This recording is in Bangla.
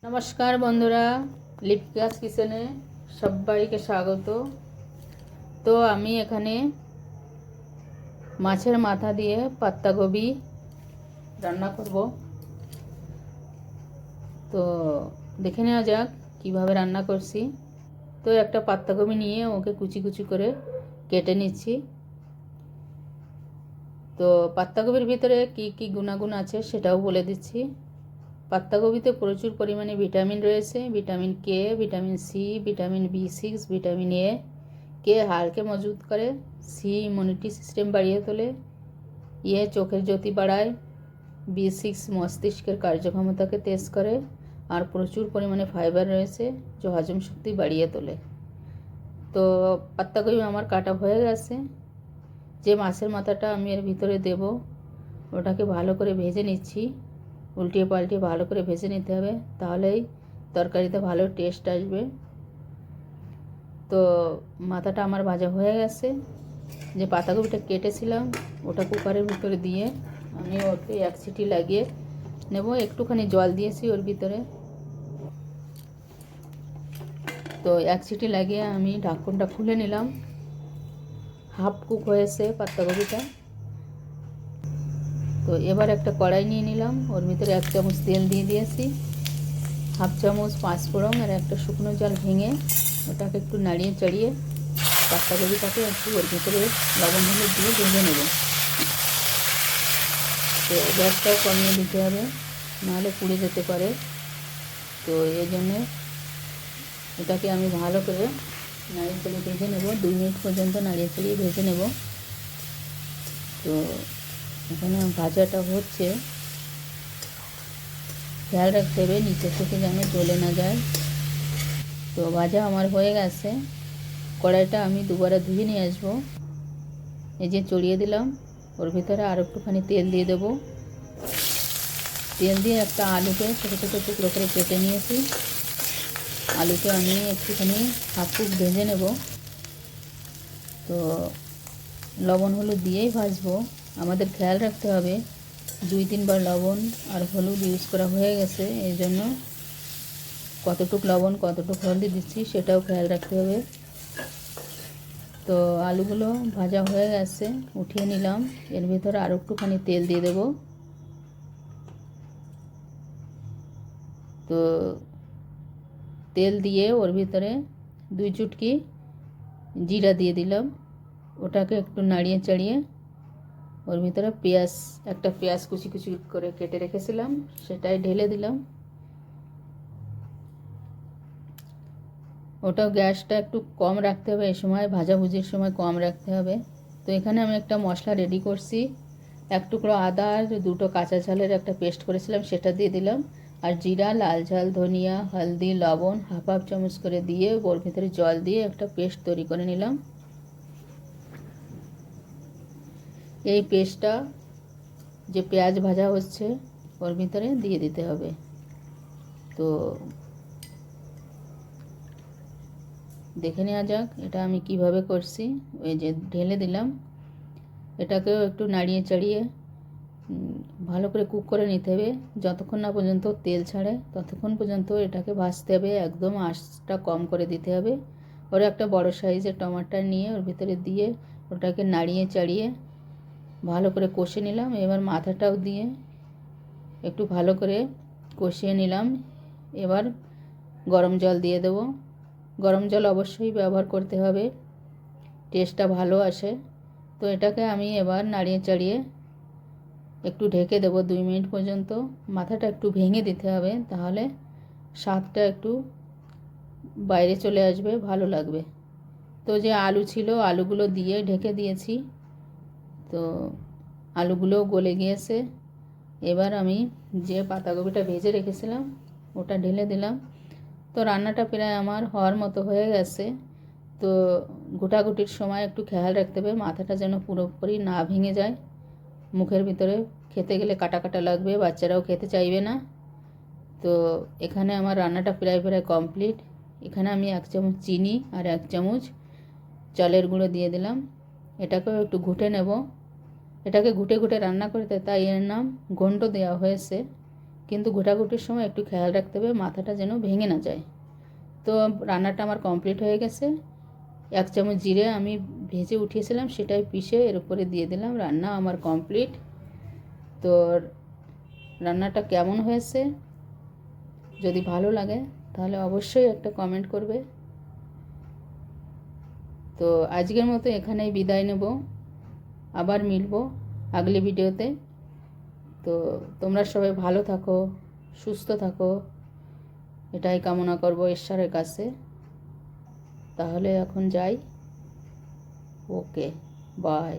নমস্কার বন্ধুরা, লিপিকাস কিচেনে সবাইকে স্বাগত। তো আমি এখানে মাছের মাথা দিয়ে পাত্তাকপি রান্না করব। তো দেখে নেওয়া যাক কিভাবে রান্না করছি। তো একটা পাত্তাকপি নিয়ে ওকে কুচি কুচি করে কেটে নিচ্ছি। তো পাত্তাকপির ভিতরে কি কি গুণাগুণ আছে সেটাও বলে দিচ্ছি। পাত্তাকপিতে প্রচুর পরিমাণে ভিটামিন রয়েছে। Vitamin K, vitamin C, vitamin বি6, ভিটামিন এ। কে হাড়কে মজবুত করে, সি ইমিউনিটি সিস্টেম বাড়িয়ে তোলে, এ চোখের জ্যোতি বাড়ায়, বি6 মস্তিষ্কের কার্যক্ষমতাকে তেজ করে, আর প্রচুর পরিমাণে ফাইবার রয়েছে যা হজম শক্তি বাড়িয়ে তোলে। তো পাত্তাকপি আমার কাটা হয়ে গেছে। যে মাছের মাথাটা আমি এর ভিতরে দেব ওটাকে ভালো করে ভেজে নিচ্ছি। উল্টিয়ে পাল্টিয়ে ভালো করে ভেজে নিতে হবে, তাহলেই তরকারিতে ভালো টেস্ট আসবে। তো মাথাটা আমার ভাজা হয়ে গেছে। যে পাতাকপিটা কেটেছিলাম ওটা কুকারের ভিতরে দিয়ে আমি ওকে এক সিটি লাগিয়ে নেব। একটুখানি জল দিয়েছি ওর ভিতরে। তো এক সিটি লাগিয়ে আমি ঢাকনটা খুলে নিলাম। হাফ কুক হয়েছে পাতাকপিটা। তো এবার একটা কড়াই নিয়ে নিলাম, ওর ভিতরে 1 চামচ তেল দিয়ে দিয়েছি, হাফ চামচ পাঁচফোড়ন আর একটা শুকনো জল ভেঙে ওটাকে একটু নাড়িয়ে চাড়িয়ে পাতাকপিটাকে একটু ওর ভিতরে লবণ হলুদ দিয়ে ভেজে নেব। তো গ্যাসটাও কমিয়ে দিতে হবে, নাহলে পুড়ে যেতে পারে। তো এই জন্যে এটাকে আমি ভালো করে নাড়িয়ে চাড়িয়ে ভেজে নেব। 2 মিনিট পর্যন্ত নাড়িয়ে চাড়িয়ে ভেজে নেব। তো এখানে ভাজাটা হচ্ছে, খেয়াল রাখতে হবে নিচে থেকে যেন জ্বলে না যায়। তো ভাজা আমার হয়ে গেছে। কড়াইটা আমি দুবারে ধুয়ে নিয়ে আসবো। এই যে চড়িয়ে দিলাম, ওর ভিতরে আর একটুখানি তেল দিয়ে দেব। তেল দিয়ে একটা আলুকে ছোটো ছোটো টুকরো করে কেটে নিয়েছি। আলুকে আমি একটুখানি হাফ কুক ভেজে নেব। তো লবণ হলুদ দিয়েই ভাজবো। আমাদের খেয়াল রাখতে হবে 2-3 বার লবণ আর হলুদ ইউজ করা হয়ে গেছে, এই জন্য কতটুক লবণ কতটুক হলদি দিচ্ছি সেটাও খেয়াল রাখতে হবে। তো আলুগুলো ভাজা হয়ে গেছে, উঠিয়ে নিলাম। এর ভিতরে আরও একটুখানি তেল দিয়ে দেব। তো তেল দিয়ে ওর ভিতরে 2 চুটকি জিরা দিয়ে দিলাম। ওটাকে একটু নাড়িয়ে চাড়িয়ে ওর ভিতরে একটা পেঁয়াজ কুচি কুচি করে কেটে রেখেছিলাম সেটাই ঢেলে দিলাম। ওটাও গ্যাসটা একটু কম রাখতে হবে, এই সময় ভাজাভুজির সময় কম রাখতে হবে। তো এখানে আমি একটা মশলা রেডি করছি। 1 টুকরো আদা আর 2টো কাঁচা ঝালের একটা পেস্ট করেছিলাম সেটা দিয়ে দিলাম। আর জিরা, লাল ঝাল, ধনিয়া, হলদি, লবণ হাফ চামচ করে দিয়ে ওর ভিতরে জল দিয়ে একটা পেস্ট তৈরি করে নিলাম। এই পেস্টটা যে পেঁয়াজ ভাজা হচ্ছে ওর ভিতরে দিয়ে দিতে হবে। তো দেখে নেওয়া যাক এটা আমি কিভাবে করছি। ওই যে ঢেলে দিলাম, এটাকেও একটু নাড়িয়ে চাড়িয়ে ভালো করে কুক করে নিতে হবে। যতক্ষণ না পর্যন্ত তেল ছাড়ে ততক্ষণ পর্যন্ত এটাকে ভাজতে হবে। একদম আঁচটা কম করে দিতে হবে। ওর একটা বড় সাইজের টমাটো নিয়ে ওর ভিতরে দিয়ে ওটাকে নাড়িয়ে চাড়িয়ে ভালো করে কষে নিলাম। এবার মাথাটাও দিয়ে একটু ভালো করে কষিয়ে নিলাম। এবার গরম জল দিয়ে দেব। গরম জল অবশ্যই ব্যবহার করতে হবে, টেস্টটা ভালো আসে। তো এটাকে আমি এবার নাড়িয়ে চাড়িয়ে একটু ঢেকে দেব 2 মিনিট পর্যন্ত। মাথাটা একটু ভেঙে দিতে হবে, তাহলে স্বাদটা একটু বাইরে চলে আসবে, ভালো লাগবে। তো যে আলু ছিল আলুগুলো দিয়ে ঢেকে দিয়েছি। তো আলুগুলোও গলে গিয়েছে। এবার আমি যে পাতাকপিটা ভেজে রেখেছিলাম ওটা ঢেলে দিলাম। তো রান্নাটা প্রায় আমার হওয়ার মতো হয়ে গেছে। তো গোটাগুটির সময় একটু খেয়াল রাখতে হবে মাথাটা যেন পুরোপুরি না ভেঙে যায়। মুখের ভিতরে খেতে গেলে কাটা কাটা লাগবে, বাচ্চারাও খেতে চাইবে না। তো এখানে আমার রান্নাটা প্রায় কমপ্লিট। এখানে আমি 1 চামচ চিনি আর 1 চামচ চালের গুঁড়ো দিয়ে দিলাম। এটাকেও একটু ঘুটে নেব। এটাকে ঘুটে ঘুটে রান্না করতে, তাই এর নাম ঘন্ট দেওয়া হয়েছে। কিন্তু ঘোটাঘুটির সময় একটু খেয়াল রাখতে হবে মাথাটা যেন ভেঙে না যায়। তো রান্নাটা আমার কমপ্লিট হয়ে গেছে। 1 চামচ জিরে আমি ভেজে উঠিয়েছিলাম, সেটাই পিষে এর উপরে দিয়ে দিলাম। রান্না আমার কমপ্লিট। তো রান্নাটা কেমন হয়েছে যদি ভালো লাগে তাহলে অবশ্যই একটা কমেন্ট করবে। তো আজকের মতো এখানেই বিদায় নেব, আবার মিলবো আগলি ভিডিওতে। তো তোমরা সবাই ভালো থাকো, সুস্থ থাকো, এটাই কামনা করব ঈশ্বরের কাছে। তাহলে এখন যাই। ওকে, বাই।